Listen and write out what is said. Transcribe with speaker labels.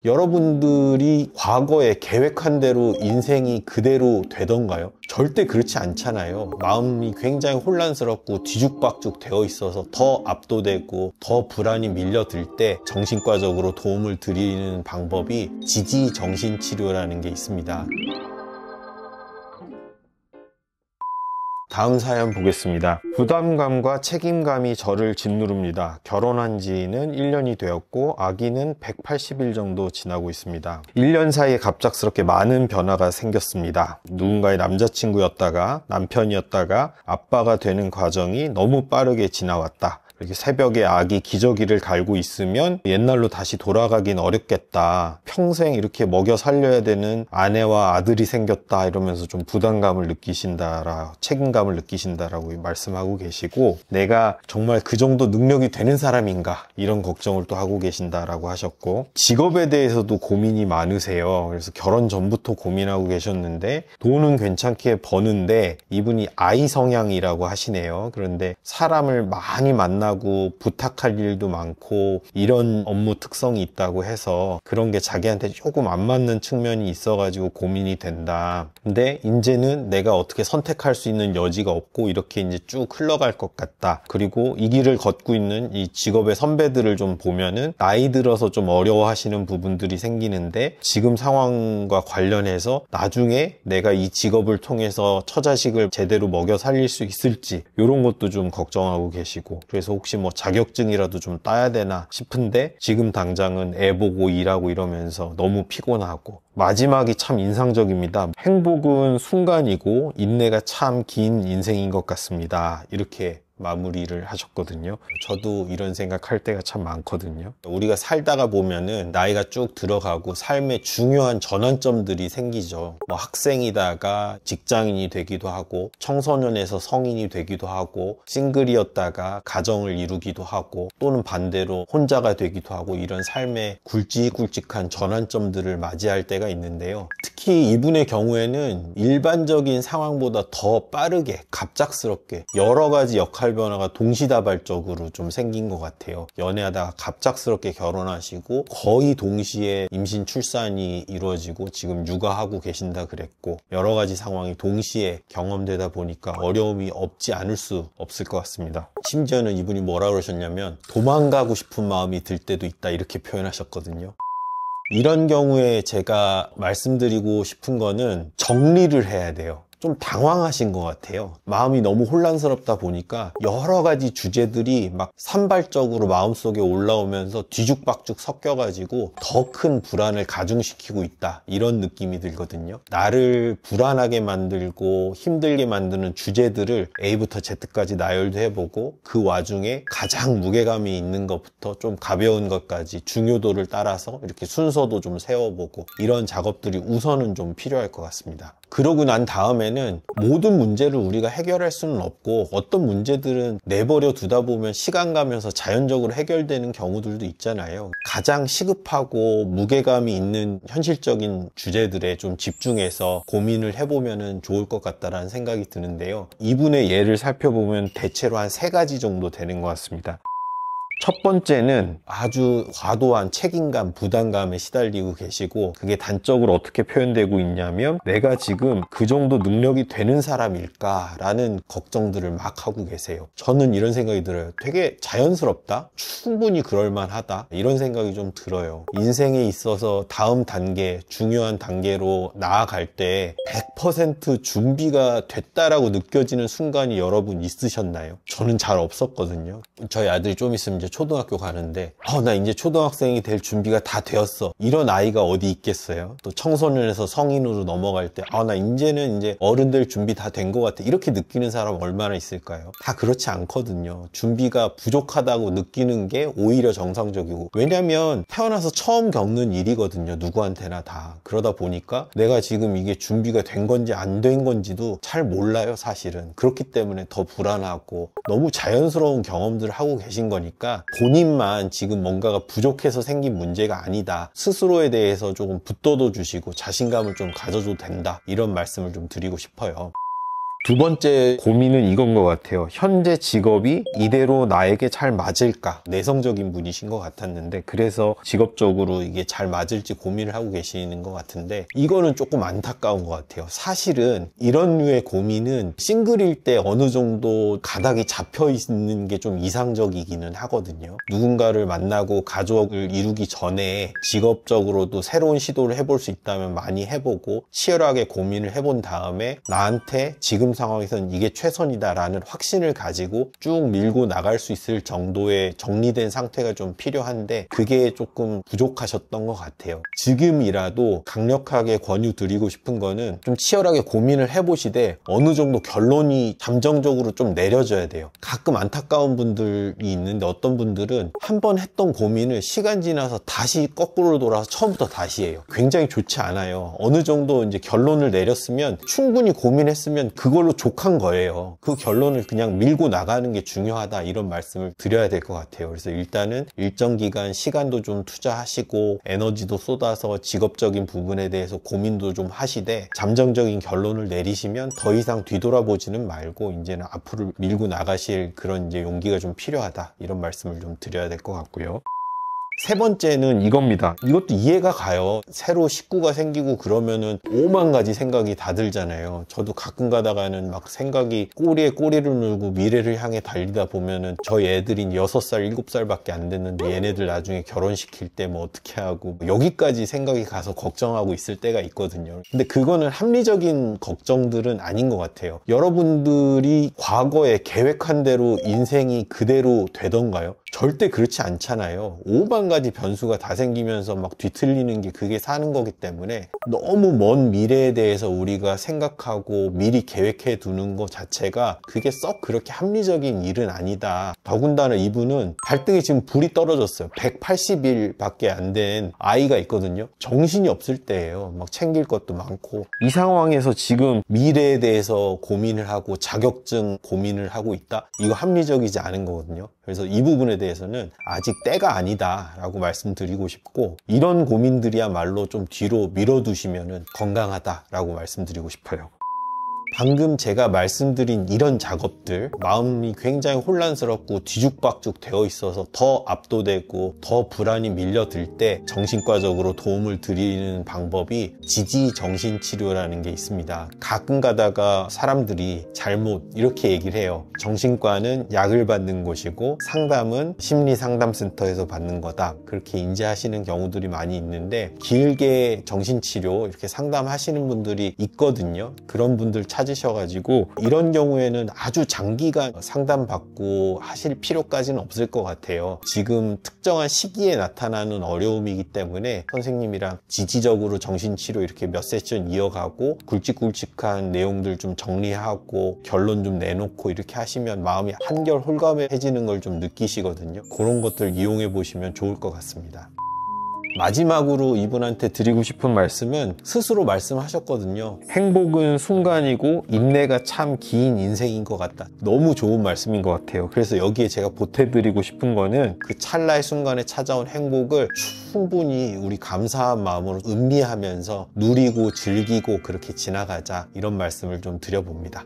Speaker 1: 여러분들이 과거에 계획한 대로 인생이 그대로 되던가요? 절대 그렇지 않잖아요. 마음이 굉장히 혼란스럽고 뒤죽박죽 되어 있어서 더 압도되고 더 불안이 밀려들 때 정신과적으로 도움을 드리는 방법이 지지정신치료라는 게 있습니다. 다음 사연 보겠습니다. 부담감과 책임감이 저를 짓누릅니다. 결혼한 지는 1년이 되었고 아기는 180일 정도 지나고 있습니다. 1년 사이에 갑작스럽게 많은 변화가 생겼습니다. 누군가의 남자친구였다가 남편이었다가 아빠가 되는 과정이 너무 빠르게 지나왔다. 이렇게 새벽에 아기 기저귀를 갈고 있으면 옛날로 다시 돌아가긴 어렵겠다. 평생 이렇게 먹여 살려야 되는 아내와 아들이 생겼다 이러면서 좀 부담감을 느끼신다라, 책임감을 느끼신다라고 말씀하고 계시고, 내가 정말 그 정도 능력이 되는 사람인가 이런 걱정을 또 하고 계신다라고 하셨고, 직업에 대해서도 고민이 많으세요. 그래서 결혼 전부터 고민하고 계셨는데 돈은 괜찮게 버는데 이분이 아이 성향이라고 하시네요. 그런데 사람을 많이 만나 부탁할 일도 많고 이런 업무 특성이 있다고 해서 그런 게 자기한테 조금 안 맞는 측면이 있어가지고 고민이 된다. 근데 이제는 내가 어떻게 선택할 수 있는 여지가 없고 이렇게 이제 쭉 흘러갈 것 같다. 그리고 이 길을 걷고 있는 이 직업의 선배들을 좀 보면은 나이 들어서 좀 어려워하시는 부분들이 생기는데, 지금 상황과 관련해서 나중에 내가 이 직업을 통해서 처자식을 제대로 먹여 살릴 수 있을지 이런 것도 좀 걱정하고 계시고, 그래서 혹시 뭐 자격증이라도 좀 따야 되나 싶은데 지금 당장은 애 보고 일하고 이러면서 너무 피곤하고, 마지막이 참 인상적입니다. 행복은 순간이고 인내가 참 긴 인생인 것 같습니다. 이렇게 마무리를 하셨거든요. 저도 이런 생각할 때가 참 많거든요. 우리가 살다가 보면은 나이가 쭉 들어가고 삶의 중요한 전환점들이 생기죠. 뭐 학생이다가 직장인이 되기도 하고, 청소년에서 성인이 되기도 하고, 싱글이었다가 가정을 이루기도 하고, 또는 반대로 혼자가 되기도 하고, 이런 삶의 굵직굵직한 전환점들을 맞이할 때가 있는데요. 특히 이분의 경우에는 일반적인 상황보다 더 빠르게 갑작스럽게 여러 가지 역할 변화가 동시다발적으로 좀 생긴 것 같아요. 연애하다가 갑작스럽게 결혼하시고 거의 동시에 임신 출산이 이루어지고 지금 육아하고 계신다 그랬고, 여러 가지 상황이 동시에 경험되다 보니까 어려움이 없지 않을 수 없을 것 같습니다. 심지어는 이분이 뭐라 그러셨냐면 도망가고 싶은 마음이 들 때도 있다 이렇게 표현하셨거든요. 이런 경우에 제가 말씀드리고 싶은 거는 정리를 해야 돼요. 좀 당황하신 것 같아요. 마음이 너무 혼란스럽다 보니까 여러 가지 주제들이 막 산발적으로 마음속에 올라오면서 뒤죽박죽 섞여가지고 더 큰 불안을 가중시키고 있다, 이런 느낌이 들거든요. 나를 불안하게 만들고 힘들게 만드는 주제들을 A부터 Z까지 나열도 해보고, 그 와중에 가장 무게감이 있는 것부터 좀 가벼운 것까지 중요도를 따라서 이렇게 순서도 좀 세워보고, 이런 작업들이 우선은 좀 필요할 것 같습니다. 그러고 난 다음에는 모든 문제를 우리가 해결할 수는 없고, 어떤 문제들은 내버려 두다 보면 시간 가면서 자연적으로 해결되는 경우들도 있잖아요. 가장 시급하고 무게감이 있는 현실적인 주제들에 좀 집중해서 고민을 해보면 좋을 것 같다라는 생각이 드는데요. 이분의 예를 살펴보면 대체로 한 3가지 정도 되는 것 같습니다. 첫 번째는 아주 과도한 책임감, 부담감에 시달리고 계시고, 그게 단적으로 어떻게 표현되고 있냐면 내가 지금 그 정도 능력이 되는 사람일까라는 걱정들을 막 하고 계세요. 저는 이런 생각이 들어요. 되게 자연스럽다? 충분히 그럴만하다? 이런 생각이 좀 들어요. 인생에 있어서 다음 단계, 중요한 단계로 나아갈 때 100% 준비가 됐다라고 느껴지는 순간이 여러분 있으셨나요? 저는 잘 없었거든요. 저희 아들이 좀 있으면 이제 초등학교 가는데 나 이제 초등학생이 될 준비가 다 되었어, 이런 아이가 어디 있겠어요? 또 청소년에서 성인으로 넘어갈 때 나 이제는 이제 어른 될 준비 다 된 것 같아, 이렇게 느끼는 사람 얼마나 있을까요? 다 그렇지 않거든요. 준비가 부족하다고 느끼는 게 오히려 정상적이고, 왜냐면 태어나서 처음 겪는 일이거든요, 누구한테나 다. 그러다 보니까 내가 지금 이게 준비가 된 건지 안 된 건지도 잘 몰라요, 사실은. 그렇기 때문에 더 불안하고, 너무 자연스러운 경험들을 하고 계신 거니까 본인만 지금 뭔가가 부족해서 생긴 문제가 아니다, 스스로에 대해서 조금 붙들어 주시고 자신감을 좀 가져줘도 된다, 이런 말씀을 좀 드리고 싶어요. 두 번째 고민은 이건 것 같아요. 현재 직업이 이대로 나에게 잘 맞을까? 내성적인 분이신 것 같았는데 그래서 직업적으로 이게 잘 맞을지 고민을 하고 계시는 것 같은데 이거는 조금 안타까운 것 같아요. 사실은 이런 류의 고민은 싱글일 때 어느 정도 가닥이 잡혀 있는 게 좀 이상적이기는 하거든요. 누군가를 만나고 가족을 이루기 전에 직업적으로도 새로운 시도를 해볼 수 있다면 많이 해보고 치열하게 고민을 해본 다음에 나한테 지금 상황에서는 이게 최선이다 라는 확신을 가지고 쭉 밀고 나갈 수 있을 정도의 정리된 상태가 좀 필요한데 그게 조금 부족하셨던 것 같아요. 지금이라도 강력하게 권유드리고 싶은 거는 좀 치열하게 고민을 해보시되 어느 정도 결론이 잠정적으로 좀 내려져야 돼요. 가끔 안타까운 분들이 있는데 어떤 분들은 한 번 했던 고민을 시간 지나서 다시 거꾸로 돌아서 처음부터 다시 해요. 굉장히 좋지 않아요. 어느 정도 이제 결론을 내렸으면 충분히 고민했으면 그걸로 족한 거예요. 그 결론을 그냥 밀고 나가는 게 중요하다 이런 말씀을 드려야 될 것 같아요. 그래서 일단은 일정 기간 시간도 좀 투자하시고 에너지도 쏟아서 직업적인 부분에 대해서 고민도 좀 하시되 잠정적인 결론을 내리시면 더 이상 뒤돌아보지는 말고 이제는 앞으로 밀고 나가실 그런 이제 용기가 좀 필요하다 이런 말씀을 좀 드려야 될 것 같고요. 세 번째는 이겁니다. 이것도 이해가 가요. 새로 식구가 생기고 그러면은 5만 가지 생각이 다 들잖아요. 저도 가끔 가다가는 막 생각이 꼬리에 꼬리를 물고 미래를 향해 달리다 보면은 저희 애들이 6살, 7살밖에 안 됐는데 얘네들 나중에 결혼시킬 때 뭐 어떻게 하고 여기까지 생각이 가서 걱정하고 있을 때가 있거든요. 근데 그거는 합리적인 걱정들은 아닌 것 같아요. 여러분들이 과거에 계획한 대로 인생이 그대로 되던가요? 절대 그렇지 않잖아요. 5만 가지 변수가 다 생기면서 막 뒤틀리는 게 그게 사는 거기 때문에 너무 먼 미래에 대해서 우리가 생각하고 미리 계획해 두는 것 자체가 그게 썩 그렇게 합리적인 일은 아니다. 더군다나 이분은 발등에 지금 불이 떨어졌어요. 180일밖에 안 된 아이가 있거든요. 정신이 없을 때예요. 막 챙길 것도 많고 이 상황에서 지금 미래에 대해서 고민을 하고 자격증 고민을 하고 있다? 이거 합리적이지 않은 거거든요. 그래서 이 부분에 대해서는 아직 때가 아니다 라고 말씀드리고 싶고 이런 고민들이야말로 좀 뒤로 밀어두시면 건강하다 라고 말씀드리고 싶어요. 방금 제가 말씀드린 이런 작업들 마음이 굉장히 혼란스럽고 뒤죽박죽 되어 있어서 더 압도되고 더 불안이 밀려들 때 정신과적으로 도움을 드리는 방법이 지지정신치료라는 게 있습니다. 가끔 가다가 사람들이 잘못 이렇게 얘기를 해요. 정신과는 약을 받는 곳이고 상담은 심리상담센터에서 받는 거다. 그렇게 인지하시는 경우들이 많이 있는데 길게 정신치료 이렇게 상담하시는 분들이 있거든요. 그런 분들 찾으셔가지고 이런 경우에는 아주 장기간 상담받고 하실 필요까지는 없을 것 같아요. 지금 특정한 시기에 나타나는 어려움이기 때문에 선생님이랑 지지적으로 정신치료 이렇게 몇 세션 이어가고 굵직굵직한 내용들 좀 정리하고 결론 좀 내놓고 이렇게 하시면 마음이 한결 홀가분해지는 걸 좀 느끼시거든요. 그런 것들 이용해 보시면 좋을 것 같습니다. 마지막으로 이분한테 드리고 싶은 말씀은 스스로 말씀하셨거든요. 행복은 순간이고 인내가 참 긴 인생인 것 같다. 너무 좋은 말씀인 것 같아요. 그래서 여기에 제가 보태드리고 싶은 거는 그 찰나의 순간에 찾아온 행복을 충분히 우리 감사한 마음으로 음미하면서 누리고 즐기고 그렇게 지나가자 이런 말씀을 좀 드려봅니다.